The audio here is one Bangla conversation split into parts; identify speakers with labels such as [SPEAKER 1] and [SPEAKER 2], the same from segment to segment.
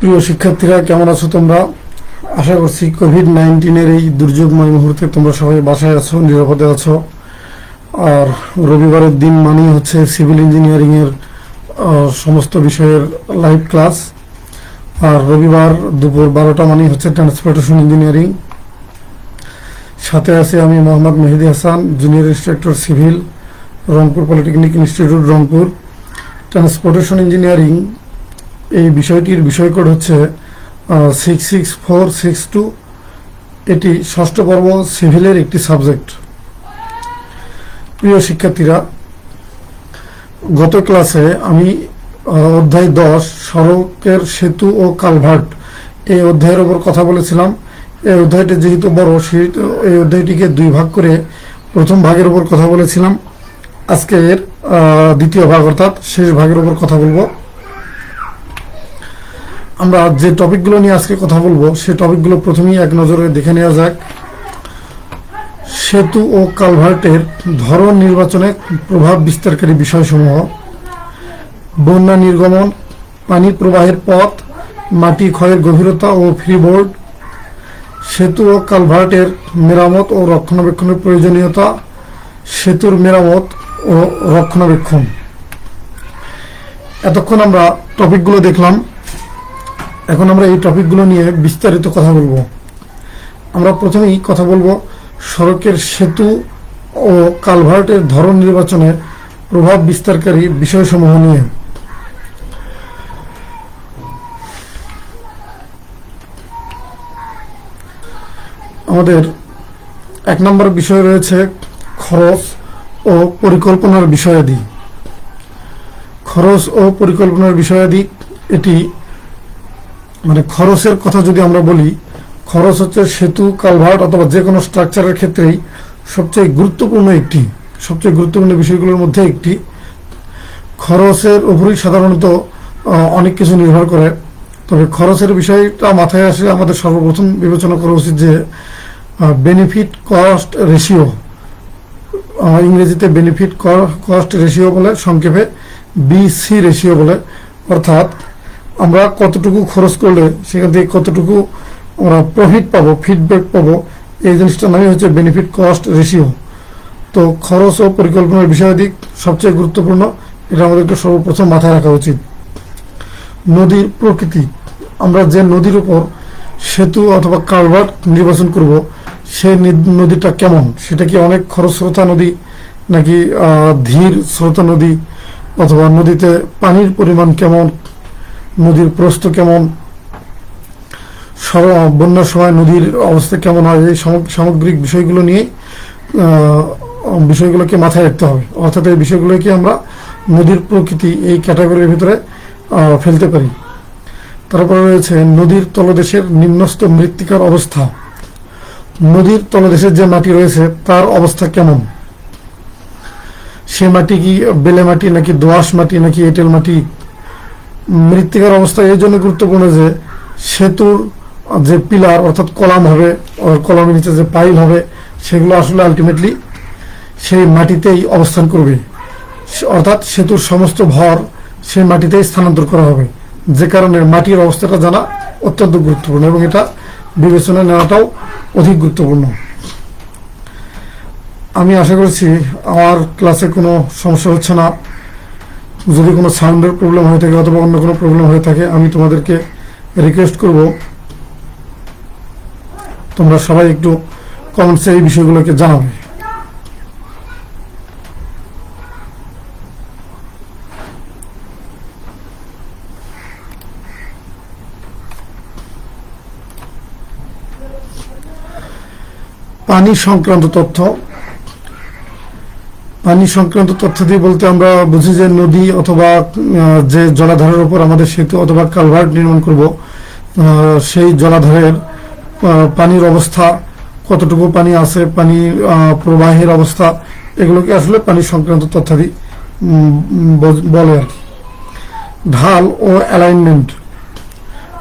[SPEAKER 1] প্রিয় শিক্ষার্থীরা, কেমন আছো তোমরা? আশা করছি কোভিড-19 এই দুর্যোগময় মুহূর্তে তোমরা সবাই বাসায় আছো, নিরাপদে আছো। আর রবিবারের দিন মানেই হচ্ছে সিভিল ইঞ্জিনিয়ারিং এর সমস্ত বিষয়ের লাইভ ক্লাস। আর রবিবার দুপুর 12টা মানেই হচ্ছে ট্রান্সপোর্টেশন ইঞ্জিনিয়ারিং। সাথে আছে আমি Mohammad Mehedi Hasan, junior instructor civil, Rangpur polytechnic institute Rangpur. Transportation engineering এই বিষয়টির বিষয়কোড হচ্ছে 66462। এটি ষষ্ঠ পর্ব সিভিলের একটি সাবজেক্ট। প্রিয় শিক্ষার্থীরা, গত ক্লাসে আমি অধ্যায় 10 সড়কের সেতু ও কালভার্ট এই অধ্যায়ের ওপর কথা বলেছিলাম। এই অধ্যায়টি যেহেতু বড়, সেহেতু এই অধ্যায়টিকে দুই ভাগ করে প্রথম ভাগের ওপর কথা বলেছিলাম। আজকে এর দ্বিতীয় ভাগ অর্থাৎ শেষ ভাগের ওপর কথা বলবো। আমরা যে টপিকগুলো নিয়ে আজকে কথা বলবো সেই টপিকগুলো প্রথমেই এক নজরে দেখে নেওয়া যাক। সেতু ও কালভার্টের ধরন নির্বাচনে প্রভাব বিস্তারকারী বিষয়সমূহ: বন্যা নির্গমন, পানি প্রবাহের পথ, মাটি ক্ষয়ের গভীরতা ও ফ্রিবোর্ড, সেতু ও কালভার্টের মেরামত ও রক্ষণাবেক্ষণের প্রয়োজনীয়তা, সেতুর মেরামত ও রক্ষণাবেক্ষণ। এতক্ষণ আমরা টপিকগুলো দেখলাম। এখন আমরা এই টপিকগুলো নিয়ে বিস্তারিত কথা বলবো। আমরা প্রথমেই কথা বলবো সড়কের সেতু ও কালভার্টের ধরন নির্বাচনে প্রভাব বিস্তারকারী বিষয়সমূহ নিয়ে। আমাদের এক নম্বর বিষয় রয়েছে খরচ ও পরিকল্পনার বিষয়াদি। খরচ ও পরিকল্পনার বিষয়াদি, এটি মানে খরচের কথা যদি আমরা বলি, খরচ হচ্ছে সেতু, কালভার্ট অথবা যে কোনো স্ট্রাকচারের ক্ষেত্রেই সবচেয়ে গুরুত্বপূর্ণ বিষয়গুলোর মধ্যে একটি। খরচের উপরই সাধারণত অনেক কিছু নির্ভর করে। তবে খরচের বিষয়টা মাথায় আসলে আমাদের সর্বপ্রথম বিবেচনা করা উচিত যে বেনিফিট কস্ট রেশিও, ইংরেজিতে বেনিফিট কস্ট রেশিও বলে, সংক্ষেপে বিসি রেশিও বলে। অর্থাৎ আমরা কতটুকু খরচ করলে সেখান থেকে কতটুকু আমরা প্রফিট পাবো, ফিডব্যাক পাবো, এই জিনিসটার নামই হচ্ছে বেনিফিট কস্ট রেশিও। তো খরচ ও পরিকল্পনার বিষয়াদি সবচেয়ে গুরুত্বপূর্ণ, এটা আমাদেরকে সর্বপ্রথম মাথায় রাখা উচিত। নদীর প্রকৃতি, আমরা যে নদীর উপর সেতু অথবা কালভার্ট নির্বাচন করব সেই নদীটা কেমন, সেটা কি অনেক খরস্রোতা নদী নাকি ধীর স্রোতা নদী, অথবা নদীতে পানির পরিমাণ কেমন, নদীর প্রস্থ কেমন, বন্যার সময় নদীর অবস্থা কেমন হয়, এই সামগ্রিক বিষয়গুলোকে মাথায় রাখতে হবে। অর্থাৎ এই বিষয়গুলোকে আমরা নদীর প্রকৃতি এই ক্যাটাগরির ভিতরে ফেলতে পারি। তারপরে রয়েছে নদীর তলদেশের নিম্নস্থ মৃত্তিকার অবস্থা। নদীর তলদেশের যে মাটি রয়েছে তার অবস্থা কেমন, সে মাটি কি বেলে মাটি নাকি দোআঁশ মাটি নাকি এঁটেল মাটি। মৃত্তিকার অবস্থা এই জন্য গুরুত্বপূর্ণ যে সেতুর যে পিলার অর্থাৎ কলাম হবে, কলামের নিচে যে পাইল হবে, সেগুলো আসলে আলটিমেটলি সেই মাটিতেই অবস্থান করবে। অর্থাৎ সেতুর সমস্ত ভর সেই মাটিতেই স্থানান্তর করা হবে, যে কারণে মাটির অবস্থাটা জানা অত্যন্ত গুরুত্বপূর্ণ এবং এটা বিবেচনায় নেওয়াটাও অধিক গুরুত্বপূর্ণ। আমি আশা করছি আমার ক্লাসে কোনো সমস্যা হচ্ছে না। যদি কোনো সাউন্ডের প্রবলেম হয়ে থাকে অথবা অন্য কোনো প্রবলেম হয়ে থাকে, আমি তোমাদেরকে রিকোয়েস্ট করব তোমরা সবাই একটু কমেন্টসে এই বিষয়গুলোকে জানাবে। পানি সংক্রান্ত তথ্য। পানি সংক্রান্ত তথ্য দিয়ে বলতে আমরা বুঝি যে নদী অথবা যে জলাধারের উপর আমাদের সেতু অথবা কালভার্ট নির্মাণ করব, সেই জলাধারের পানির অবস্থা, কতটুকু পানি আছে, পানি প্রবাহের অবস্থা, এগুলোকে আসলে পানি সংক্রান্ত তথ্যাদি বলে আর কি। ঢাল ও অ্যালাইনমেন্ট,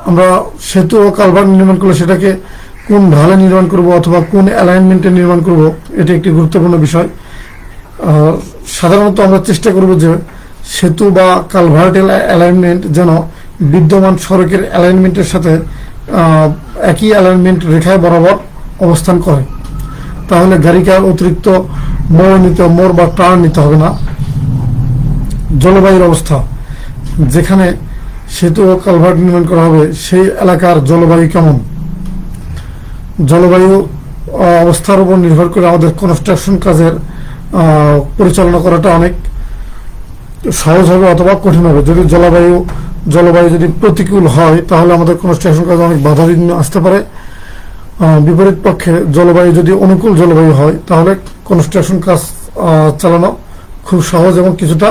[SPEAKER 1] আমরা সেতু ও কালভার্ট নির্মাণ করলে সেটাকে কোন ঢালে নির্মাণ করব অথবা কোন অ্যালাইনমেন্টে নির্মাণ করব, এটি একটি গুরুত্বপূর্ণ বিষয়। সাধারণত আমরা চেষ্টা করব যে সেতু বা কালভার্ট অ্যালাইনমেন্ট যেন বিদ্যমান সড়কের অ্যালাইনমেন্টের সাথে একই অ্যালাইনমেন্ট রেখায় বরাবর অবস্থান করে। তাহলে গাড়িকে আর অতিরিক্ত মোড় বা টার্ন নিতে হবে না। জলবায়ুর অবস্থা, যেখানে সেতু ও কালভার্ট নির্মাণ করা হবে সেই এলাকার জলবায়ু কেমন? জলবায়ু অবস্থার উপর নির্ভর করে আমাদের কনস্ট্রাকশন কাজের পরিচালনা করাটা অনেক সহজ হবে অথবা কঠিন হবে। যদি জলবায়ু যদি প্রতিকূল হয় তাহলে আমাদের কনস্ট্রাকশন কাজে অনেক বাধা বিঘ্ন আসতে পারে। বিপরীত পক্ষে জলবায়ু যদি অনুকূল জলবায়ু হয় তাহলে কনস্ট্রাকশন কাজ চালানো খুব সহজ এবং কিছুটা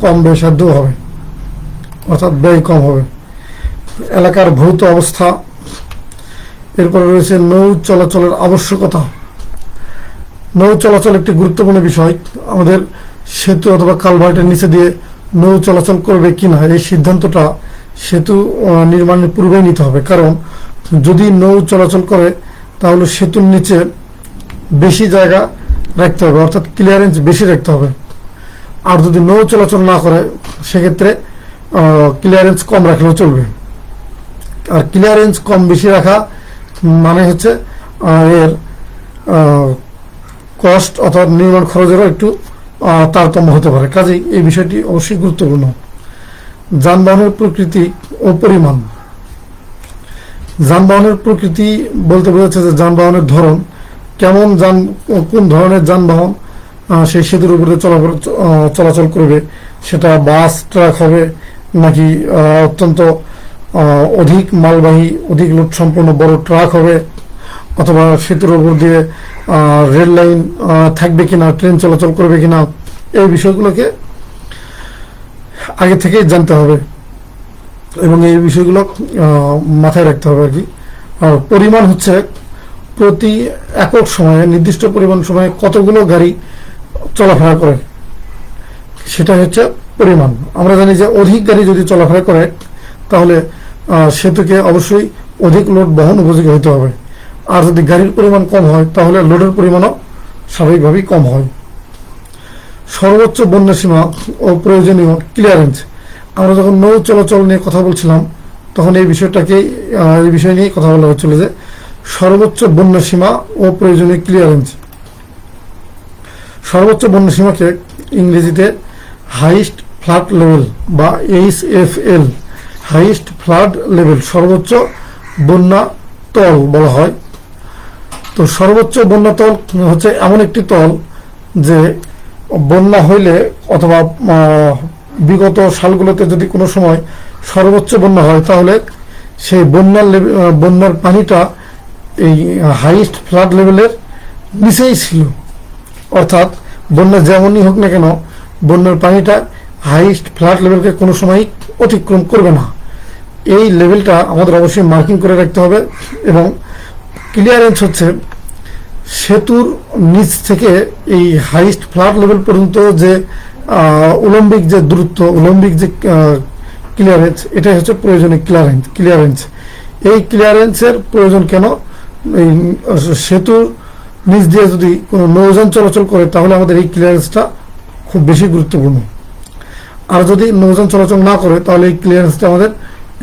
[SPEAKER 1] কম ব্যয়সাধ্য হবে, অর্থাৎ ব্যয় কম হবে। এলাকার ভৌত অবস্থা, এরপরে রয়েছে নৌ চলাচলের আবশ্যকতা। নৌ চলাচল একটি গুরুত্বপূর্ণ বিষয়। আমাদের সেতু অথবা কালভার্টের নিচে দিয়ে নৌ চলাচল করবে কিনা এই সিদ্ধান্তটা সেতু নির্মাণের পূর্বেই নিতে হবে। কারণ যদি নৌ চলাচল করে তাহলে সেতুর নিচে বেশি জায়গা রাখতে হবে, অর্থাৎ ক্লিয়ারেন্স বেশি রাখতে হবে। আর যদি নৌ চলাচল না করে সেক্ষেত্রে ক্লিয়ারেন্স কম রাখলেও চলবে। আর ক্লিয়ারেন্স কম বেশি রাখা মানে হচ্ছে এর কস্ট অর্থাৎ নির্মাণ খরচেরও একটু তারতম্য হতে পারে। কাজেই এই বিষয়টি অবশ্যই গুরুত্বপূর্ণ। যানবাহনের প্রকৃতি ও পরিমাণ। যানবাহনের প্রকৃতি বলতে বোঝাচ্ছে যে যানবাহনের ধরন কেমন, কোন ধরনের যানবাহন সেই সেতুর উপরে চলাচল করবে। সেটা বাস, ট্রাক হবে নাকি অত্যন্ত অধিক মালবাহী, অধিক লোড সম্পন্ন বড় ট্রাক হবে, অথবা সেতুর উপর দিয়ে রেল লাইন থাকবে কিনা, ট্রেন চলাচল করবে কিনা, এই বিষয়গুলোকে আগে থেকেই জানতে হবে এবং এই বিষয়গুলো মাথায় রাখতে হবে আর কি। আর পরিমাণ হচ্ছে প্রতি একক সময়ে নির্দিষ্ট পরিমাণ সময়ে কতগুলো গাড়ি চলাফেরা করে, সেটা হচ্ছে পরিমাণ। আমরা জানি যে অধিক গাড়ি যদি চলাফেরা করে তাহলে সেতুকে অবশ্যই অধিক লোড বহন উপযোগী হতে হবে। আর যদি গাড়ির পরিমাণ কম হয় তাহলে লোডের পরিমাণও স্বাভাবিকভাবেই কম হয়। সর্বোচ্চ বন্যাসীমা ও প্রয়োজনীয় ক্লিয়ারেন্স। আমরা যখন নৌ চলাচল নিয়ে কথা বলছিলাম তখন এই বিষয় নিয়ে কথা বলা হচ্ছিল যে সর্বোচ্চ বন্যাসীমা ও প্রয়োজনীয় ক্লিয়ারেন্স। সর্বোচ্চ বন্যাসীমাকে ইংরেজিতে হাইস্ট ফ্লাড লেভেল বা HFL, হাইস্ট ফ্লাড লেভেল, সর্বোচ্চ বন্যা তল বলা হয়। তো সর্বোচ্চ বন্যা তল হচ্ছে এমন একটি তল যে বন্যা হইলে অথবা বিগত সালগুলোতে যদি কোনো সময় সর্বোচ্চ বন্যা হয় তাহলে সেই বন্যার পানিটা এই হাইস্ট ফ্লাড লেভেলের নিচেই ছিল। অর্থাৎ বন্যা যেমনই হোক না কেন বন্যার পানিটা হাইস্ট ফ্লাড লেভেলকে কোনো সময় অতিক্রম করবে না। এই লেভেলটা আমাদের অবশ্যই মার্কিং করে রাখতে হবে। এবং ক্লিয়ারেন্স হচ্ছে সেতুর নিচ থেকে এই হাইস্ট ফ্লাড লেভেল পর্যন্ত যে উলম্বিক যে দূরত্ব, উলম্বিক যে ক্লিয়ারেন্স, এটাই হচ্ছে প্রয়োজনীয় ক্লিয়ারেন্স। এই ক্লিয়ারেন্সের প্রয়োজন কেন? এই সেতুর নিচ দিয়ে যদি কোনো নৌযান চলাচল করে তাহলে আমাদের এই ক্লিয়ারেন্সটা খুব বেশি গুরুত্বপূর্ণ। আর যদি নৌযান চলাচল না করে তাহলে এই ক্লিয়ারেন্সটা আমাদের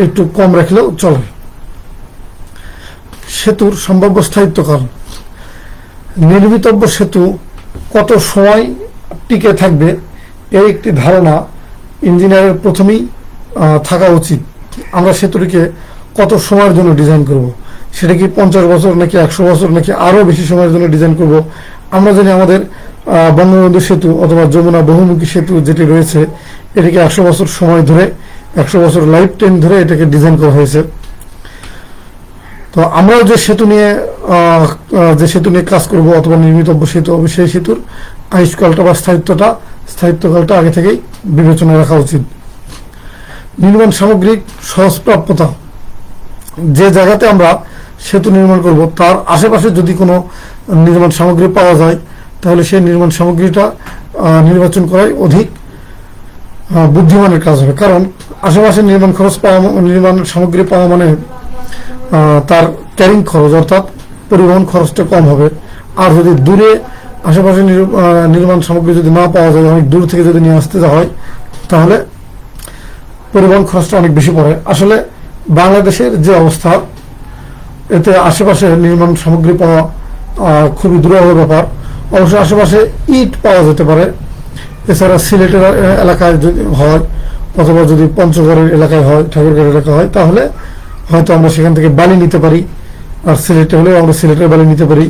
[SPEAKER 1] একটু কম রাখলেও চলে। সেতুর সম্ভাব্য স্থায়িত্বকাল। নির্মিতব্য সেতু কত সময় টিকে থাকবে এর একটি ধারণা ইঞ্জিনিয়ারের প্রথমেই থাকা উচিত। আমরা সেতুটিকে কত সময়ের জন্য ডিজাইন করব, সেটা কি 50 বছর নাকি 100 বছর নাকি আরও বেশি সময়ের জন্য ডিজাইন করব। আমরা জানি আমাদের বঙ্গবন্ধু সেতু অথবা যমুনা বহুমুখী সেতু যেটি রয়েছে এটাকে 100 বছর সময় ধরে, 100 বছর লাইফ টাইম ধরে এটাকে ডিজাইন করা হয়েছে। তো আমরাও যে সেতু নিয়ে কাজ করব অথবা নির্মিতব্য সেতু, সেই সেতুর আয়ুষ্কালটা বা স্থায়িত্বকালটা আগে থেকেই বিবেচনায় রাখা উচিত। নির্মাণ সামগ্রিক সহজপ্রাপ্যতা। যে জায়গাতে আমরা সেতু নির্মাণ করব তার আশেপাশে যদি কোনো নির্মাণ সামগ্রী পাওয়া যায় তাহলে সেই নির্মাণ সামগ্রীটা নির্বাচন করাই অধিক বুদ্ধিমানের কাজ হবে। কারণ আশেপাশে নির্মাণ সামগ্রী পাওয়া মানে তার ক্যারিং খরচ অর্থাৎ পরিবহন খরচটা কম হবে। আর যদি দূরে আশেপাশে নির্মাণ সামগ্রী যদি না পাওয়া যায়, অনেক দূর থেকে যদি নিয়ে আসতে হয় তাহলে পরিবহন খরচটা অনেক বেশি পড়ে। আসলে বাংলাদেশের যে অবস্থা, এতে আশেপাশে নির্মাণ সামগ্রী পাওয়া খুবই দুরূহ ব্যাপার। অবশ্য আশেপাশে ইট পাওয়া যেতে পারে। এছাড়া সিলেটের এলাকায় যদি হয়, অথবা যদি পঞ্চগড়ের এলাকায় হয়, ঠাকুরগাঁও এলাকা হয়, তাহলে হয়তো আমরা সেখান থেকে বালি নিতে পারি। আর সিলেটে হলেও আমরা সিলেটের বালি নিতে পারি।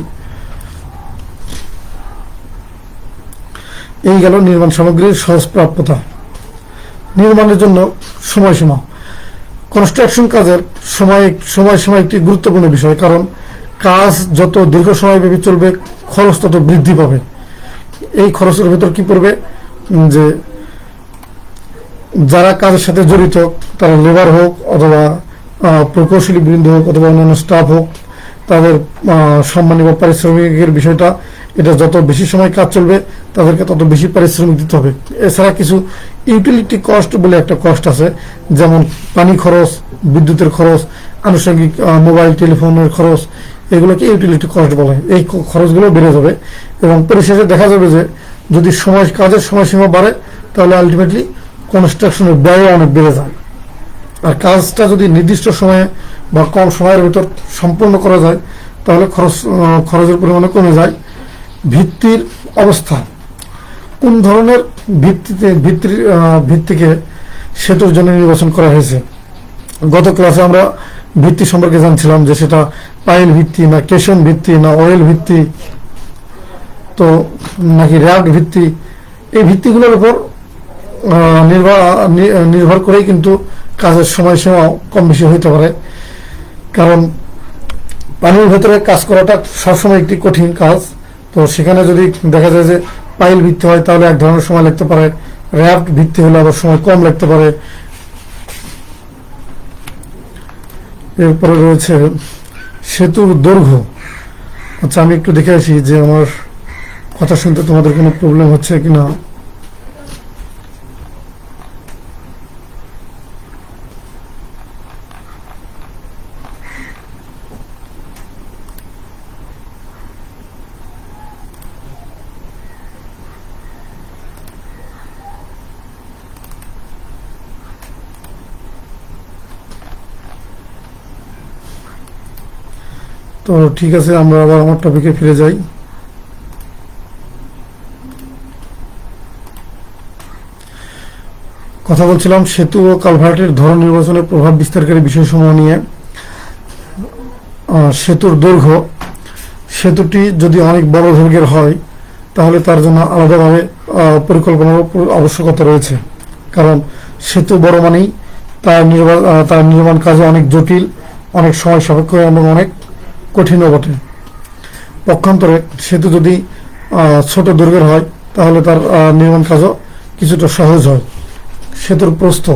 [SPEAKER 1] এই গেল নির্মাণ সামগ্রীর সহজ প্রাপ্যতা। নির্মাণের জন্য সময়সীমা। কনস্ট্রাকশন কাজের সময় একটি গুরুত্বপূর্ণ বিষয়, কারণ কাজ যত দীর্ঘ সময়ব্যাপী চলবে, খরচ তত বৃদ্ধি পাবে। এই খরচের ভেতর কি পড়বে, যে যারা কাজের সাথে জড়িত, তারা লেবার হোক অথবা প্রকৌশলী বৃন্দ হোক অথবা অন্যান্য স্টাফ হোক, তাদের সম্মানী বা পারিশ্রমিকের বিষয়টা, এটা যত বেশি সময় কাজ চলবে তাদেরকে তত বেশি পারিশ্রমিক দিতে হবে। এছাড়া কিছু ইউটিলিটি কস্ট বলে একটা কস্ট আছে, যেমন পানি খরচ, বিদ্যুতের খরচ, আনুষঙ্গিক মোবাইল টেলিফোনের খরচ, এগুলোকে ইউটিলিটি কস্ট বলে। এই খরচগুলো বেড়ে যাবে এবং পরিশেষে দেখা যাবে যে যদি কাজের সময়সীমা বাড়ে, তাহলে আলটিমেটলি কনস্ট্রাকশনের ব্যয় অনেক বেড়ে যায়। আর কাজটা যদি নির্দিষ্ট সময়ে বা কম সময়ের ভিতর সম্পন্ন করা যায়, তাহলে খরচের পরিমাণে কমে যায়। ভিত্তির অবস্থা। কোন ধরনের ভিত্তিকে সেতুর জন্য নির্বাচন করা হয়েছে? গত ক্লাসে আমরা ভিত্তি সম্পর্কে জানছিলাম যে সেটা পাইল ভিত্তি না কেশন ভিত্তি না অয়েল ভিত্তি, তো নাকি র্যাড ভিত্তি। এই ভিত্তিগুলোর উপর নির্ভর করেই কিন্তু কাজের সময়সীমা কম বেশি হইতে পারে। কারণ পানির ভেতরে কাজ করাটা সবসময় একটি কঠিন কাজ। তো সেখানে যদি দেখা যায় যে পাইল ভিত্তি হয়, তাহলে এক ধরনের সময় লাগতে পারে। র্যাড ভিত্তি হলে আবার সময় কম লাগতে পারে। এরপরে রয়েছে সেতুর দৈর্ঘ্য। আচ্ছা, আমি একটু দেখে আসি যে আমার কথা শুনতে তোমাদের কোনো প্রবলেম হচ্ছে কিনা। তো ঠিক আছে, আমরা আবার আমার টপিকে ফিরে যাই। কথা বলছিলাম সেতু ও কালভার্টের ধরন নির্বাচনের প্রভাব বিস্তারকারী বিষয়সমূহ নিয়ে। সেতুর দৈর্ঘ্য। সেতুটি যদি অনেক বড় দৈর্ঘ্যের হয়, তাহলে তার জন্য আলাদাভাবে পরিকল্পনার আবশ্যকতা রয়েছে। কারণ সেতু বড় মানেই তার নির্মাণ কাজে অনেক জটিল, অনেক সময় সাপেক্ষ এবং অনেক কঠিনও বটে। পক্ষান্তরে সেতু যদি ছোট দৈর্ঘ্যের হয়, তাহলে তার নির্মাণ কাজও কিছুটা সহজ হয়। সেতুর প্রস্থ।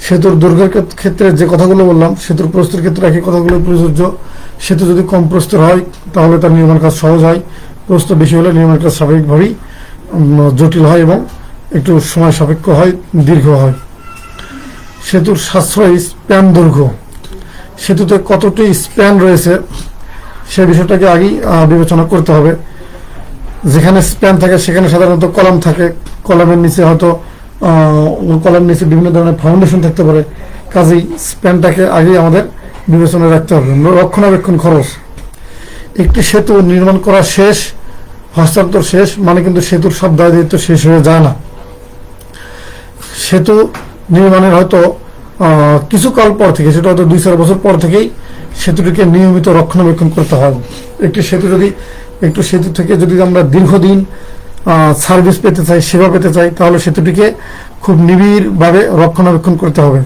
[SPEAKER 1] সেতুর দৈর্ঘ্যের ক্ষেত্রে যে কথাগুলো বললাম, সেতুর প্রস্থের ক্ষেত্রে একই কথাগুলো প্রযোজ্য। সেতু যদি কম প্রস্থের হয়, তাহলে তার নির্মাণ কাজ সহজ হয়। প্রস্থ বেশি হলে নির্মাণ কাজ স্বাভাবিকভাবেই জটিল হয় এবং একটু সময় সাপেক্ষ হয়, দীর্ঘ হয়। সেতুর সাশ্রয়ী স্প্যান দৈর্ঘ্য। সেতুতে কতটি স্প্যান রয়েছে সে বিষয়টাকে আগেই বিবেচনা করতে হবে। যেখানে স্প্যান থাকে সেখানে সাধারণত কলাম থাকে। কলামের নিচে হয়তো কলাম নিচে বিভিন্ন ধরনের ফাউন্ডেশন থাকতে পারে। কাজেই স্প্যানটাকে আগেই আমাদের বিবেচনায় রাখতে হবে। রক্ষণাবেক্ষণ খরচ। একটি সেতু নির্মাণ করা শেষ, হস্তান্তর শেষ মানে কিন্তু সেতুর সব দায় দায়িত্ব শেষ হয়ে যায় না। সেতু নির্মাণের হয়তো কিছু কাল পর থেকে, সেটা হয়তো 2-4 বছর পর থেকেই সেতুটিকে নিয়মিত রক্ষণাবেক্ষণ করতে হয়। একটি সেতু থেকে যদি আমরা দীর্ঘদিন সার্ভিস পেতে চাই, সেবা পেতে চাই, তাহলে সেতুটিকে খুব নিবিড়ভাবে রক্ষণাবেক্ষণ করতে হবে।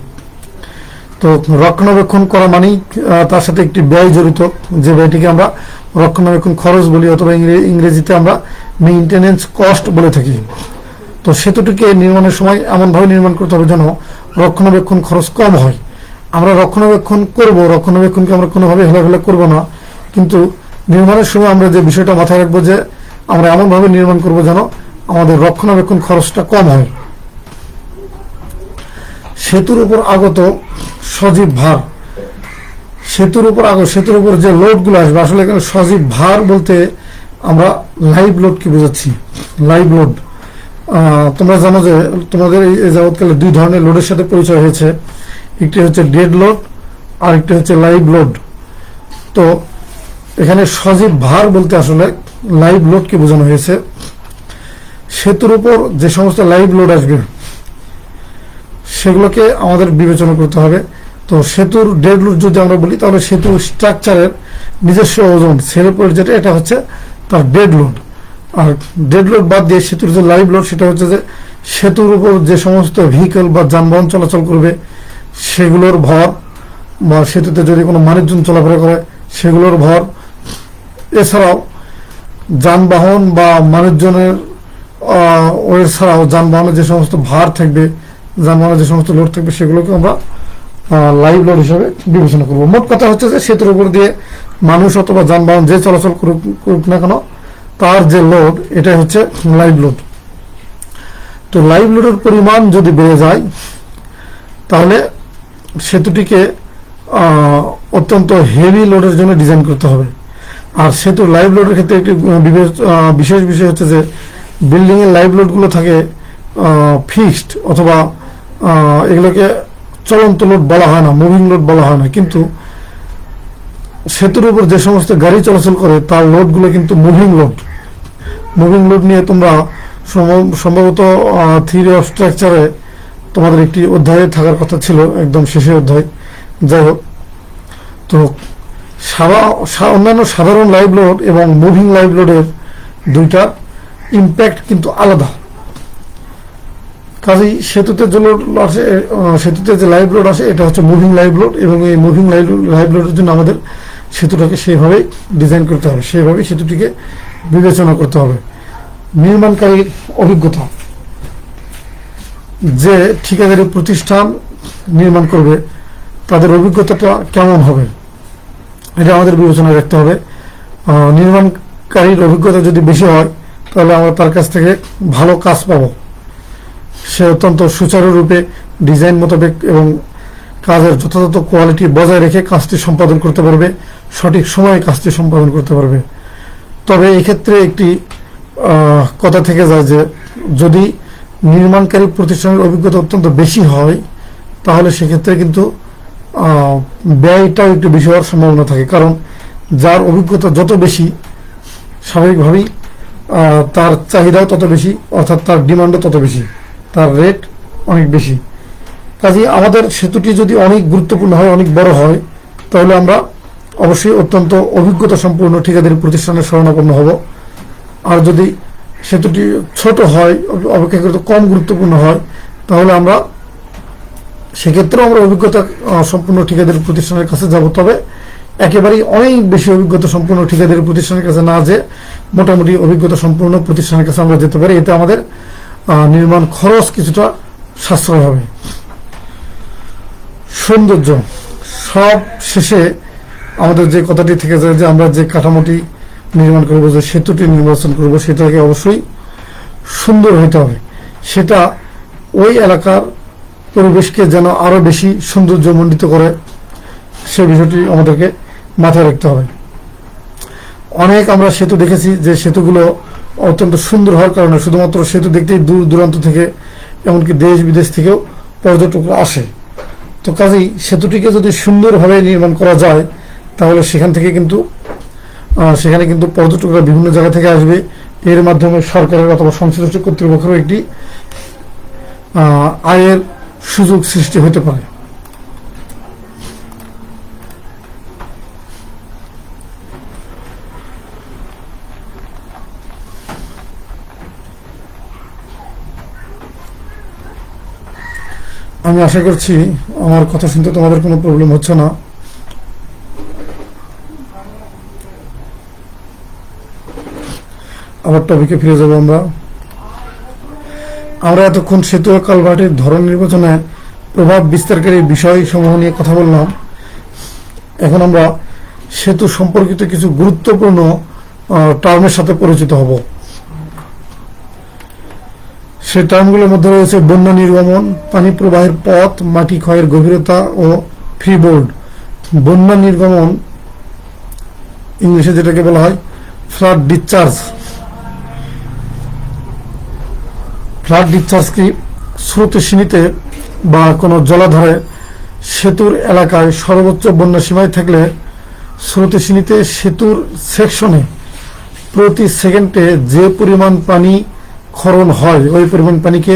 [SPEAKER 1] তো রক্ষণাবেক্ষণ করা মানেই তার সাথে একটি ব্যয় জড়িত, যে ব্যয়টিকে আমরা রক্ষণাবেক্ষণ খরচ বলি, অথবা ইংরেজিতে আমরা মেইনটেনেন্স কস্ট বলে থাকি। তো সেতুটিকে নির্মাণের সময় এমনভাবে নির্মাণ করতে হবে যেন রক্ষণাবেক্ষণ খরচ কম হয়। আমরা রক্ষণাবেক্ষণ করব, রক্ষণাবেক্ষণকে আমরা কোনোভাবে হেলাফেলা করব না, কিন্তু নির্মাণের সময় আমরা যে বিষয়টা মাথায় রাখবো যে আমরা এমনভাবে নির্মাণ করব যেন আমাদের রক্ষণাবেক্ষণ খরচটা কম হয়। সেতুর উপর আগত সজীব ভার। সেতুর উপর যে লোডগুলো আসবে, আসলে এখানে সজীব ভার বলতে আমরা লাইভ লোডকে বোঝাচ্ছি। লাইভ লোড তোমরা জানো যে তোমাদের এই যাবৎকালে দুই ধরনের লোডের সাথে পরিচয় হয়েছে, একটি হচ্ছে ডেড লোড আর একটি হচ্ছে লাইভ লোড। তো এখানে সজীব ভার বলতে আসলে লাইভ লোডকে বোঝানো হয়েছে। সেতুর উপর যে সমস্ত লাইভ লোড আসবে সেগুলোকে আমাদের বিবেচনা করতে হবে। তো সেতুর ডেড লোড যদি আমরা বলি তাহলে সেতুর স্ট্রাকচারের নিজস্ব ওজন সেলের উপর যেটা, এটা হচ্ছে তার ডেড লোড। আর ডেড লোড বাদ দিয়ে সেতুর যে লাইভ লোড সেটা হচ্ছে যে সেতুর উপর যে সমস্ত ভেহিকল বা যানবাহন চলাচল করবে সেগুলোর ভর, বা সেতুতে যদি কোনো মানুষজন চলাফেরা করে সেগুলোর ভর, এছাড়াও যানবাহন বা মানুষজনের এছাড়াও যানবাহনের যে সমস্ত ভার থাকবে, যানবাহনের যে সমস্ত লোড থাকবে সেগুলোকে আমরা লাইভ লোড হিসাবে বিবেচনা করব। মোট কথা হচ্ছে যে সেতুর উপর দিয়ে মানুষ অথবা যানবাহন যে চলাচল করুক না কেন তার যে লোড এটাই হচ্ছে লাইভ লোড। তো লাইভ লোডের পরিমাণ যদি বেড়ে যায় তাহলে সেতুটিকে অত্যন্ত হেভি লোডের জন্য ডিজাইন করতে হবে। আর সেতুর লাইভ লোডের ক্ষেত্রে একটি বিশেষ বিষয় হচ্ছে যে বিল্ডিং এর লাইভ লোডগুলো থাকে ফিক্সড, অথবা এগুলোকে চলন্ত লোড বলা হয় না, মুভিং লোড বলা হয় না। কিন্তু সেতুর উপর যে সমস্ত গাড়ি চলাচল করে তার লোডগুলো কিন্তু মুভিং লোড। মুভিং লোড নিয়ে তোমরা সম্ভবত থিওরি অফ স্ট্রাকচারে তোমাদের একটি অধ্যায়ে থাকার কথা ছিল, একদম শেষের অধ্যায়। যাই হোক, তো অন্যান্য সাধারণ লাইভ লোড এবং মুভিং লাইভ লোডের দুইটা ইম্প্যাক্ট কিন্তু আলাদা। কাজেই সেতুতে যে লোড আসে, সেতুতে যে লাইভ লোড আসে এটা হচ্ছে মুভিং লাইভ লোড, এবং এই মুভিং লাইভ লোডের জন্য আমাদের সেতুটাকে সেইভাবেই ডিজাইন করতে হবে, সেইভাবেই সেতুটিকে বিবেচনা করতে হবে। নির্মাণকারীর অভিজ্ঞতা, যে ঠিকাদারি প্রতিষ্ঠান নির্মাণ করবে তাদের অভিজ্ঞতাটা কেমন হবে এটা আমাদের বিবেচনায় রাখতে হবে। নির্মাণকারীর অভিজ্ঞতা যদি বেশি হয় তাহলে আমরা তার কাছ থেকে ভালো কাজ পাবো। সে অত্যন্ত সুচারুরূপে ডিজাইন মোতাবেক এবং কাজের যথাযথ কোয়ালিটি বজায় রেখে কাজটি সম্পাদন করতে পারবে, সঠিক সময়ে কাজটি সম্পাদন করতে পারবে। তবে এক্ষেত্রে একটি কথা থেকে যায় যে যদি নির্মাণকারী প্রতিষ্ঠানের অভিজ্ঞতা অত্যন্ত বেশি হয় তাহলে সেক্ষেত্রে কিন্তু ব্যয়টাও একটু বেশি হওয়ার সম্ভাবনা থাকে। কারণ যার অভিজ্ঞতা যত বেশি স্বাভাবিকভাবেই তার চাহিদাও তত বেশি, অর্থাৎ তার ডিমান্ডও তত বেশি, তার রেট অনেক বেশি। কাজেই আমাদের সেতুটি যদি অনেক গুরুত্বপূর্ণ হয়, অনেক বড় হয়, তাহলে আমরা অবশ্যই অত্যন্ত অভিজ্ঞতা সম্পূর্ণ ঠিকাদারি প্রতিষ্ঠানের শরণাপন্ন হব। আর যদি সেতুটি ছোট হয়, অপেক্ষাকৃত কম গুরুত্বপূর্ণ হয়, তাহলে আমরা সেক্ষেত্রেও আমরা অভিজ্ঞতা সম্পূর্ণ ঠিকাদারি প্রতিষ্ঠানের কাছে যাব। তবে একেবারেই অনেক বেশি অভিজ্ঞতা সম্পূর্ণ ঠিকাদারি প্রতিষ্ঠানের কাছে না যে মোটামুটি অভিজ্ঞতা সম্পূর্ণ প্রতিষ্ঠানের কাছে আমরা যেতে পারি। এতে আমাদের নির্মাণ খরচ কিছুটা সাশ্রয় হবে। সৌন্দর্য, সব শেষে আমাদের যে কথাটি থেকে যায় যে আমরা যে কাঠামোটি নির্মাণ করব, যে সেতুটি নির্বাচন করব, সেটাকে অবশ্যই সুন্দর হইতে হবে। সেটা ওই এলাকার পরিবেশকে যেন আরো বেশি সৌন্দর্যমণ্ডিত করে, সে বিষয়টি আমাদেরকে মাথায় রাখতে হবে। অনেক আমরা সেতু দেখেছি যে সেতুগুলো অত্যন্ত সুন্দর হওয়ার কারণে শুধুমাত্র সেতু দেখতেই দূর দূরান্ত থেকে, এমনকি দেশ বিদেশ থেকেও পর্যটকরা আসে। তো কাজেই সেতুটিকে যদি সুন্দরভাবে নির্মাণ করা যায় তাহলে সেখানে কিন্তু পর্যটকরা বিভিন্ন জায়গা থেকে আসবে। এর মাধ্যমে সরকারের অথবা সংশ্লিষ্ট কর্তৃপক্ষেরও একটি আয়ের সুযোগ সৃষ্টি হতে পারে। আমি আশা করছি আমার কথা শুনতে তোমাদের কোনো প্রবলেম হচ্ছে না। আবার টপিকে ফিরে যাব। আমরা এতক্ষণ সেতু ও কালভার্টের ধরন নির্বাচনে প্রভাব বিস্তারকারী বিষয় সমূহ নিয়ে কথা বললাম। এখন আমরা সেতু সম্পর্কিত কিছু গুরুত্বপূর্ণ টার্মের সাথে পরিচিত হব। সেই টার্মগুলোর মধ্যে রয়েছে বন্যা নির্গমন, পানি প্রবাহের পথ, মাটি ক্ষয়ের গভীরতা ও ফ্রিবোর্ড। বন্যা নির্গমন ইংলিশে যেটাকে বলা হয় ফ্লাড ডিসচার্জ। ফ্লাড ডিসচার্জ কি স্রোতস্বিনীতে বা কোনো জলাধারে সেতুর এলাকায় সর্বোচ্চ বন্যা সীমায় থাকলে স্রোতস্বিনীতে সেতুর সেকশনে প্রতি সেকেন্ডে যে পরিমাণ পানি ক্ষরণ হয় ওই পরিমাণ পানিকে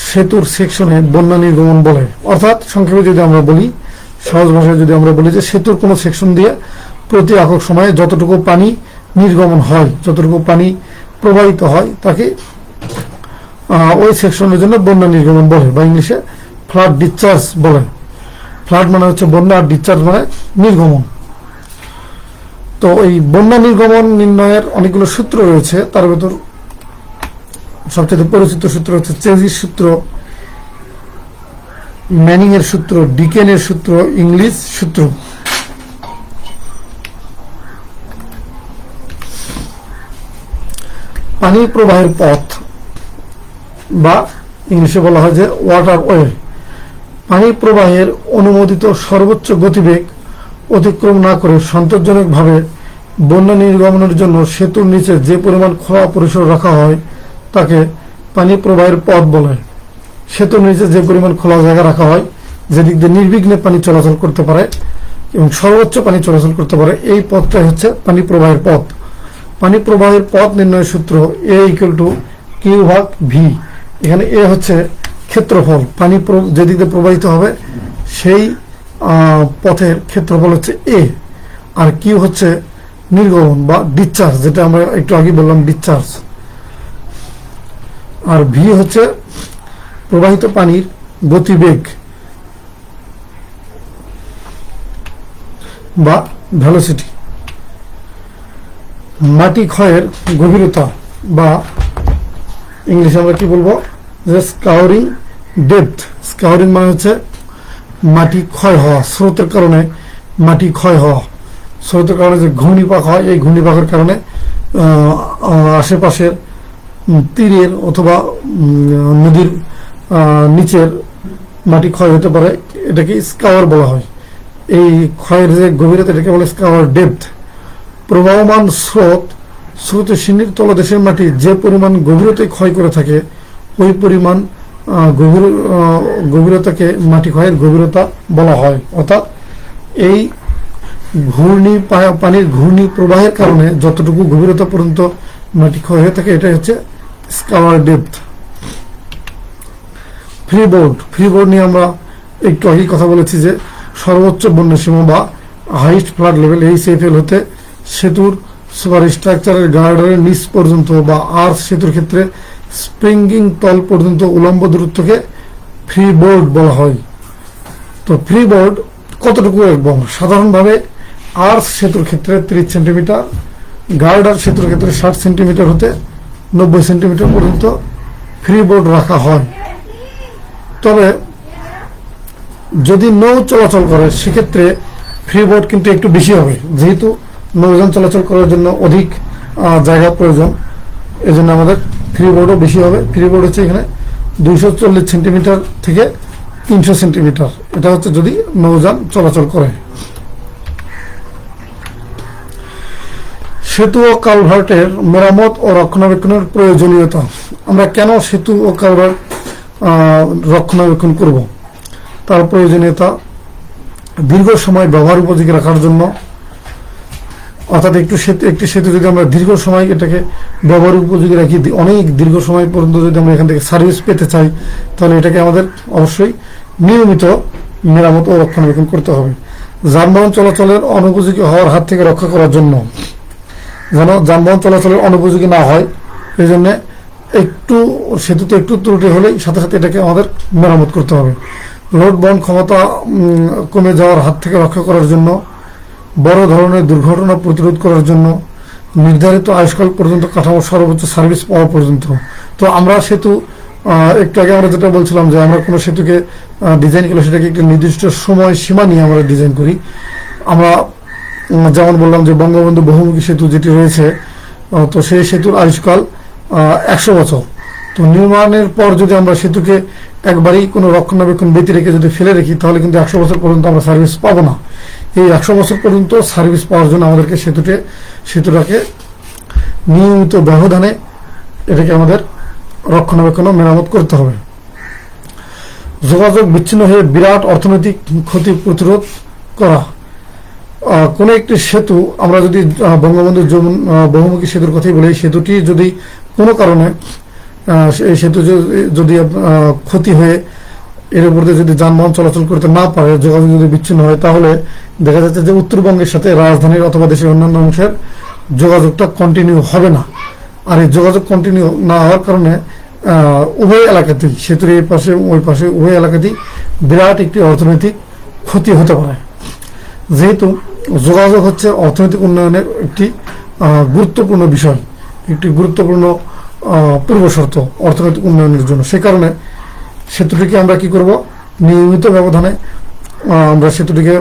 [SPEAKER 1] সেতুর সেকশনে বন্যা নির্গমন বলে। অর্থাৎ সংক্ষেপে যদি আমরা বলি, সহজ ভাষায় যদি আমরা বলি যে সেতুর কোনো সেকশন দিয়ে প্রতি একক সময়ে যতটুকু পানি নির্গমন হয়, যতটুকু পানি প্রবাহিত হয় তাকে ওই সেকশনের জন্য বন্যা নির্গমন বলে, বা ইংলিশে ফ্লাড ডিসচার্জ বলে। ফ্লাড মানে হচ্ছে বন্যা, আর ডিসচার্জ মানে নির্গমন। তো এই বন্যা নির্গমন নির্ণয়ের অনেকগুলো সূত্র রয়েছে, তার ভেতর সবচেয়ে পরিচিত সূত্র হচ্ছে চেজিস সূত্র, ম্যানিং এর সূত্র, ডিকেনের সূত্র, ইংলিশ সূত্র। পানি প্রবাহের পথ বা ইংলিশে বলা হয় যে ওয়াটার ওয়ে, পানি প্রবাহের অনুমোদিত সর্বোচ্চ গতিবেগ অতিক্রম না করে সন্তোষজনকভাবে বন্যা নির্গমনের জন্য সেতুর নিচে যে পরিমাণ খোলা পরিসর রাখা হয় তাকে পানি প্রবাহের পথ বলে। সেতুর নিচে যে পরিমাণ খোলা জায়গা রাখা হয় যেদিক দিয়ে নির্বিঘ্নে পানি চলাচল করতে পারে এবং সর্বোচ্চ পানি চলাচল করতে পারে, এই পথটাই হচ্ছে পানি প্রবাহের পথ। পানি প্রবাহের পথ নির্ণয়ের সূত্র এ ইকুয়াল টু কিউ ভাগ ভি। এখানে এ হচ্ছে ক্ষেত্রফল, পানি যেদিক দিয়ে প্রবাহিত হবে সেই পথের ক্ষেত্রফল হচ্ছে এ, আর কিউ হচ্ছে নির্গমন বা ডিসচার্জ, যেটা আমরা একটু আগে বললাম ডিসচার্জ, আর ভি হচ্ছে প্রবাহিত পানির গতিবেগ বা ভেলোসিটি। মাটি ক্ষয়ের গভীরতা বা ইংলিশে আমরা কি বলবো যে স্কাউরিং ডেপথ। স্কাউরিং মানে হচ্ছে মাটি ক্ষয় হওয়া, স্রোতের কারণে মাটি ক্ষয় হওয়া, স্রোতের কারণে যে ঘূর্ণিপাক হয়, এই ঘূর্ণিপাকের কারণে আশেপাশের তীরের অথবা নদীর নিচের মাটি ক্ষয় হতে পারে, এটাকে স্কাওয়ার বলা হয়। এই ক্ষয়ের যে গভীরতা এটাকে বলে স্কাওয়ার ডেপথ। প্রবাহমান স্রোতস্বিনীর তলদেশের মাটি যে পরিমাণ গভীরতায় ক্ষয় করে থাকে ওই পরিমাণ গভীরতাকে মাটি ক্ষয়ের গভীরতা বলা হয়। অর্থাৎ এই পানির ঘূর্ণি প্রবাহের কারণে যতটুকু গভীরতা পর্যন্ত মাটি ক্ষয় হয়ে থাকে এটাই হচ্ছে স্কাওয়ার ডেপথ। ফ্রিবোর্ড নিয়ে আমরা একটু আগেই কথা বলেছি যে সর্বোচ্চ বন্যা সীমা বা হাইস্ট ফ্লাড লেভেল এইচএফএল হতে সেতুর সুপার স্ট্রাকচারের গার্ডারের নিচ পর্যন্ত বা আর্চ সেতুর ক্ষেত্রে স্প্রিঙ্গিং তল পর্যন্ত উলম্ব দূরত্বকে ফ্রিবোর্ড বলা হয়। তো ফ্রিবোর্ড কতটুকু এবং সাধারণভাবে আর্চ সেতুর ক্ষেত্রে 30 সেন্টিমিটার, গার্ডার সেতুর ক্ষেত্রে 60 সেন্টিমিটার হতে 90 সেন্টিমিটার পর্যন্ত ফ্রিবোর্ড রাখা হয়। তবে যদি নৌ চলাচল করে সেক্ষেত্রে ফ্রিবোর্ড কিন্তু একটু বেশি হবে, যেহেতু নৌযান চলাচল করার জন্য অধিক জায়গা প্রয়োজন, এজন্য আমাদের ফ্রিবোর্ডও বেশি হবে। ফ্রিবোর্ড হচ্ছে এখানে 240 সেন্টিমিটার থেকে 300 সেন্টিমিটার, এটা হচ্ছে যদি নৌযান চলাচল করে। সেতু ও কালভার্টের মেরামত ও রক্ষণাবেক্ষণের প্রয়োজনীয়তা। আমরা কেন সেতু ও কালভার্ট রক্ষণাবেক্ষণ করব, তার প্রয়োজনীয়তা দীর্ঘ সময় ব্যবহার উপযোগী রাখার জন্য। অর্থাৎ একটি সেতু যদি আমরা দীর্ঘ সময় এটাকে ব্যবহার উপযোগী রাখি, অনেক দীর্ঘ সময় পর্যন্ত যদি আমরা এখান থেকে সার্ভিস পেতে চাই, তাহলে এটাকে আমাদের অবশ্যই নিয়মিত মেরামত ও রক্ষণাবেক্ষণ করতে হবে। যানবাহন চলাচলের অনুপযোগী হওয়ার হাত থেকে রক্ষা করার জন্য, যেন যানবাহন চলাচলের অনুপযোগী না হয়, এই জন্য সেতুতে একটু ত্রুটি হলেই সাথে সাথে এটাকে আমাদের মেরামত করতে হবে। লোড বহন ক্ষমতা কমে যাওয়ার হাত থেকে রক্ষা করার জন্য, বড় ধরনের দুর্ঘটনা প্রতিরোধ করার জন্য, নির্ধারিত আয়ুষ্কাল পর্যন্ত কাঠামো সর্বোচ্চ সার্ভিস পাওয়া পর্যন্ত। তো আমরা সেতু একটু আগে আমরা যেটা বলছিলাম যে আমরা কোনো সেতুকে ডিজাইন করলে সেটাকে একটি নির্দিষ্ট সময় সীমা নিয়ে আমরা ডিজাইন করি। আমরা যেমন বললাম যে বঙ্গবন্ধু বহুমুখী সেতু যেটি রয়েছে, তো সেই সেতুর আয়ুষ্কাল 100 বছর। তো নির্মাণের পর যদি আমরা সেতুকে একবারেই কোনো রক্ষণাবেক্ষণ ব্যতি রেখে যদি ফেলে রাখি, তাহলে কিন্তু 100 বছর পর্যন্ত আমরা সার্ভিস পাবো না। এই 100 বছর পর্যন্ত সার্ভিস পাওয়ার জন্য আমাদেরকে সেতুটাকে নিয়মিত ব্যবধানে এটাকে আমাদের রক্ষণাবেক্ষণ ও মেরামত করতে হবে। যোগাযোগ বিচ্ছিন্ন হয়ে বিরাট অর্থনৈতিক ক্ষতি প্রতিরোধ করা। কোনো একটি সেতু, আমরা যদি বঙ্গবন্ধু বহুমুখী সেতুর কথাই বলি, সেতুটি যদি কোনো কারণে এই সেতু যদি ক্ষতি হয়ে এর উপর দিয়ে যদি যানবাহন চলাচল করতে না পারে, যোগাযোগ যদি বিচ্ছিন্ন হয়, তাহলে দেখা যাচ্ছে যে উত্তরবঙ্গের সাথে রাজধানীর অথবা দেশের অন্যান্য অংশের যোগাযোগটা কন্টিনিউ হবে না। আর এই যোগাযোগ কন্টিনিউ না হওয়ার কারণে উভয় এলাকাতেই, সেতুর এই পাশে ওই পাশে উভয় এলাকাতেই বিরাট একটি অর্থনৈতিক ক্ষতি হতে পারে। যেহেতু যোগাযোগ হচ্ছে অর্থনৈতিক উন্নয়নের একটি গুরুত্বপূর্ণ বিষয়, একটি গুরুত্বপূর্ণ পূর্বশর্ত অর্থনৈতিক উন্নয়নের জন্য, সে কারণে সেতুটিকে আমরা কি করব, নিয়মিত ব্যবধানে আমরা সেতুটিকে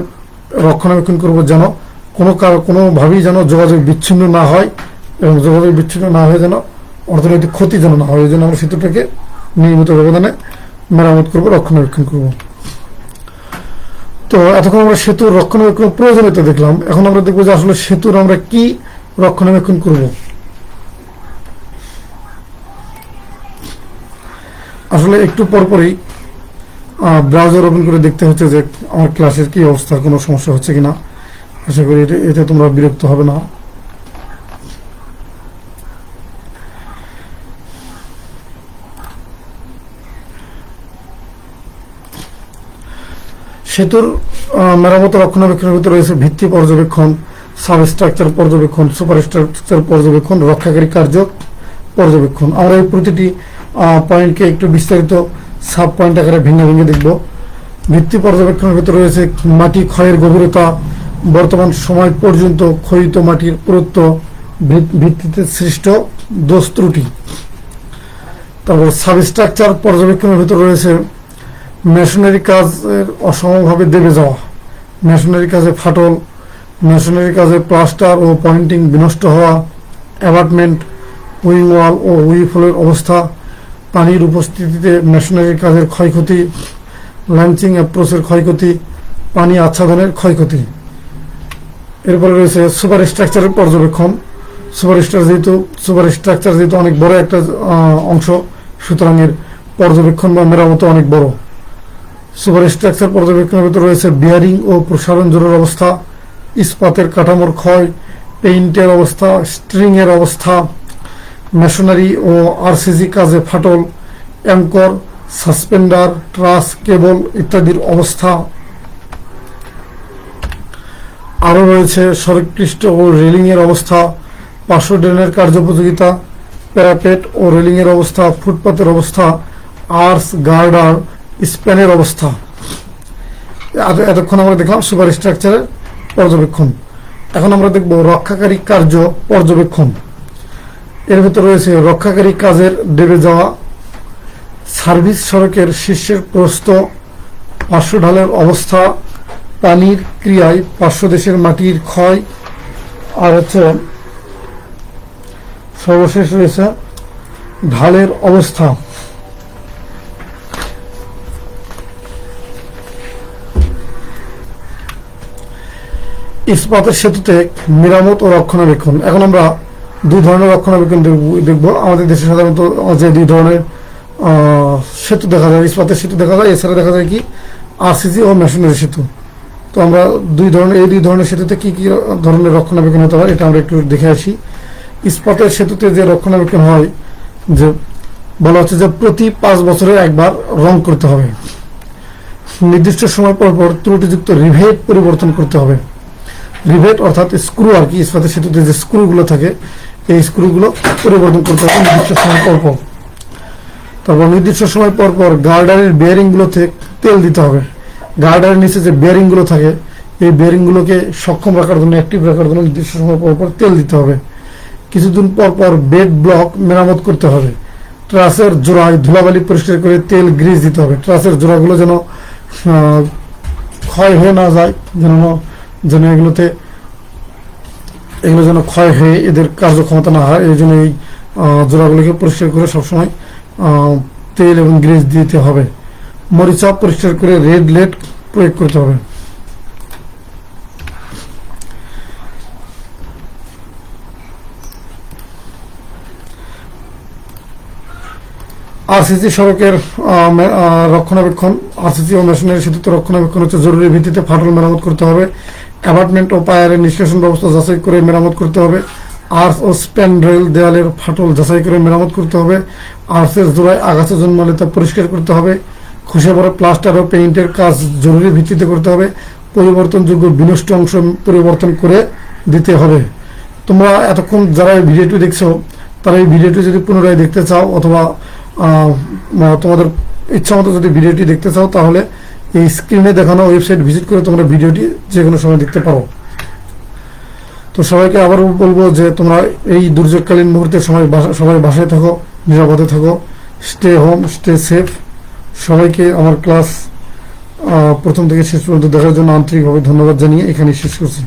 [SPEAKER 1] রক্ষণাবেক্ষণ করব, যেন কোনোভাবেই যেন যোগাযোগ বিচ্ছিন্ন না হয়, এবং যোগাযোগ বিচ্ছিন্ন না হয়ে যেন অর্থনৈতিক ক্ষতি যেন না হয়। এই জন্য আমরা সেতুটাকে নিয়মিত ব্যবধানে মেরামত করব, রক্ষণাবেক্ষণ করব। তো এতক্ষণ আমরা সেতুর রক্ষণাবেক্ষণ প্রয়োজনীয়তা দেখলাম। এখন আমরা দেখবো যে আসলে সেতুর আমরা কি রক্ষণাবেক্ষণ করব। আসলে একটু পরপরই ব্রাউজার ওপেন করে দেখতে হচ্ছে যে আমার ক্লাসের কি অবস্থা, কোনো সমস্যা হচ্ছে কিনা। আশা করি এতে তোমরা বিরক্ত হবে না। সেতুর মেরামত রক্ষণাবেক্ষণের ভিতরে রয়েছে ভিত্তি পর্যবেক্ষণ, সাবস্ট্রাকচার পর্যবেক্ষণ, সুপারস্ট্রাকচার পর্যবেক্ষণ, রক্ষাকারী কার্য পর্যবেক্ষণ। আমরা এই প্রতিটি পয়েন্টকে একটু বিস্তারিত সাব পয়েন্ট আকারে ভেঙে ভেঙে দেখব। ভিত্তি পর্যবেক্ষণের ভিতরে রয়েছে মাটি ক্ষয়ের গভীরতা, বর্তমান সময় পর্যন্ত ক্ষয়িত মাটির পুরুত্ব, ভিত্তিতে সৃষ্ট দোষ ত্রুটি। তারপর সাবস্ট্রাকচার পর্যবেক্ষণের ভিতরে রয়েছে মেশনারি কাজের অসমভাবে দেবে যাওয়া, মেশনারি কাজে ফাটল, মেশনারি কাজে প্লাস্টার ও পয়েন্টিং বিনষ্ট হওয়া, অ্যাবাটমেন্ট, উইং ওয়াল ও উইফলের অবস্থা, পানির উপস্থিতিতে মেশনারি কাজের ক্ষয়ক্ষতি, লাঞ্চিং অ্যাপ্রোচের ক্ষয়ক্ষতি, পানি আচ্ছাদনের ক্ষয়ক্ষতি। এরপরে রয়েছে সুপার স্ট্রাকচারের পর্যবেক্ষণ। সুপার স্ট্রাকচার যেহেতু অনেক বড় একটা অংশ, সুতরাং এর পর্যবেক্ষণ বা মেরামত অনেক বড়। সুপার স্ট্রাকচার পর্যবেক্ষণের ভিতরে রয়েছে বিয়ারিং ও প্রসারণ জোরের অবস্থা, ইস্পাতের কাঠামোর ক্ষয়, পেইন্টের অবস্থা, স্ট্রিং এর অবস্থা, মেশনারি ও আরসিজি কাজে ফাটল, অ্যাঙ্কর, সাসপেন্ডার, ট্রাস, কেবল ইত্যাদির অবস্থা। আরও রয়েছে সড়কপৃষ্ঠ ও রেলিং এর অবস্থা, পার্শ্ব ড্রেনের কার্যোপযোগিতা, প্যারাপেট ও রেলিং এর অবস্থা, ফুটপাতের অবস্থা, আর্চ, গার্ডার, স্প্যানের অবস্থা। এতক্ষণ আমরা দেখলাম সুপার স্ট্রাকচারের পর্যবেক্ষণ। এখন আমরা দেখব রক্ষাকারী কার্য পর্যবেক্ষণ। এর ভিতরে রয়েছে রক্ষাকারী কাজের দেবে যাওয়া, সার্ভিস সড়কের শীর্ষের প্রস্থ, পার্শ্ব ঢালের অবস্থা, পানির ক্রিয়ায় পার্শ্বদেশের মাটির ক্ষয়, আর হচ্ছে সর্বশেষ রয়েছে ঢালের অবস্থা। ইস্পাতের সেতুতে মেরামত ও রক্ষণাবেক্ষণ। এখন আমরা দুই ধরনের রক্ষণাবেক্ষণ দেখব। আমাদের দেশে সাধারণত যে দুই ধরনের সেতু দেখা যায়, ইস্পাতের সেতু দেখা যায়, এছাড়া দেখা যায় কি আরসিজি ও মেশনারি সেতু। তো আমরা এই দুই ধরনের সেতুতে কি কি ধরনের রক্ষণাবেক্ষণ হতে হয় এটা আমরা একটু দেখে আসি। ইস্পাতের সেতুতে যে রক্ষণাবেক্ষণ হয়, যে বলা হচ্ছে যে প্রতি 5 বছরে একবার রং করতে হবে, নির্দিষ্ট সময় পর পর ত্রুটিযুক্ত রিভেট পরিবর্তন করতে হবে। রিভেট অর্থাৎ স্ক্রু আর কি, ইস্পাতের সেতুতে যে স্ক্রুগুলো থাকে এই স্ক্রুগুলো পরিবর্তন করতে হবে নির্দিষ্ট সময় পর পর। তারপর নির্দিষ্ট সময় পর পর গার্ডারের বেয়ারিংগুলোতে তেল দিতে হবে। গার্ডারের নিচে যে বেয়ারিংগুলো থাকে এই বেয়ারিংগুলোকে সক্ষম রাখার জন্য, অ্যাক্টিভ রাখার জন্য নির্দিষ্ট সময় পর পর তেল দিতে হবে। কিছুদিন পর পর বেড ব্লক মেরামত করতে হবে। ট্রাসের জোড়ায় ধুলাবালি পরিষ্কার করে তেল গ্রিজ দিতে হবে। ট্রাসের জোড়াগুলো যেন ক্ষয় হয়ে না যায়, যেন এগুলো যেন ক্ষয় হয়ে এদের কার্যক্ষমতা না হয়, এই জন্য এই জোড়াগুলোকে পরিষ্কার করে সবসময় তেল এবং গ্রিজ দিতে হবে। মরিচা পরিষ্কার করে রেড লেড প্রয়োগ করতে হবে। আরসিসি সড়কের রক্ষণাবেক্ষণ, আরসিসি ও মেশিনারি সেতুতে রক্ষণাবেক্ষণ হচ্ছে জরুরি ভিত্তিতে ফাটল মেরামত করতে হবে। অ্যাবাটমেন্ট ও পায়ারের নিষ্কাশন ব্যবস্থা যাচাই করে মেরামত করতে হবে। আর্চ ও স্প্যান রেল দেয়ালের ফাটল যাচাই করে মেরামত করতে হবে। আর্চের জোড়ায় আগাছা জন্মালে তা পরিষ্কার করতে হবে। খসে পড়া প্লাস্টার ও পেইন্টের কাজ জরুরি ভিত্তিতে করতে হবে। পরিবর্তনযোগ্য বিনষ্ট অংশ পরিবর্তন করে দিতে হবে। তোমরা এতক্ষণ যারা এই ভিডিওটি দেখছো, তারা এই ভিডিওটি যদি পুনরায় দেখতে চাও অথবা তোমাদের ইচ্ছা মতো যদি ভিডিওটি দেখতে চাও, তাহলে এই স্ক্রিনে দেখানো ওয়েবসাইট ভিজিট করে তোমরা ভিডিওটি যে কোনো সময় দেখতে পারো। তো সবাইকে আবারও বলবো যে তোমরা এই দুর্যোগকালীন মুহূর্তে সবাই বাসায় থাকো, নিরাপদে থাকো, স্টে হোম, স্টে সেফ। সবাইকে আমার ক্লাস প্রথম থেকে শেষ পর্যন্ত দেখার জন্য আন্তরিকভাবে ধন্যবাদ জানিয়ে এখানে শেষ করছি।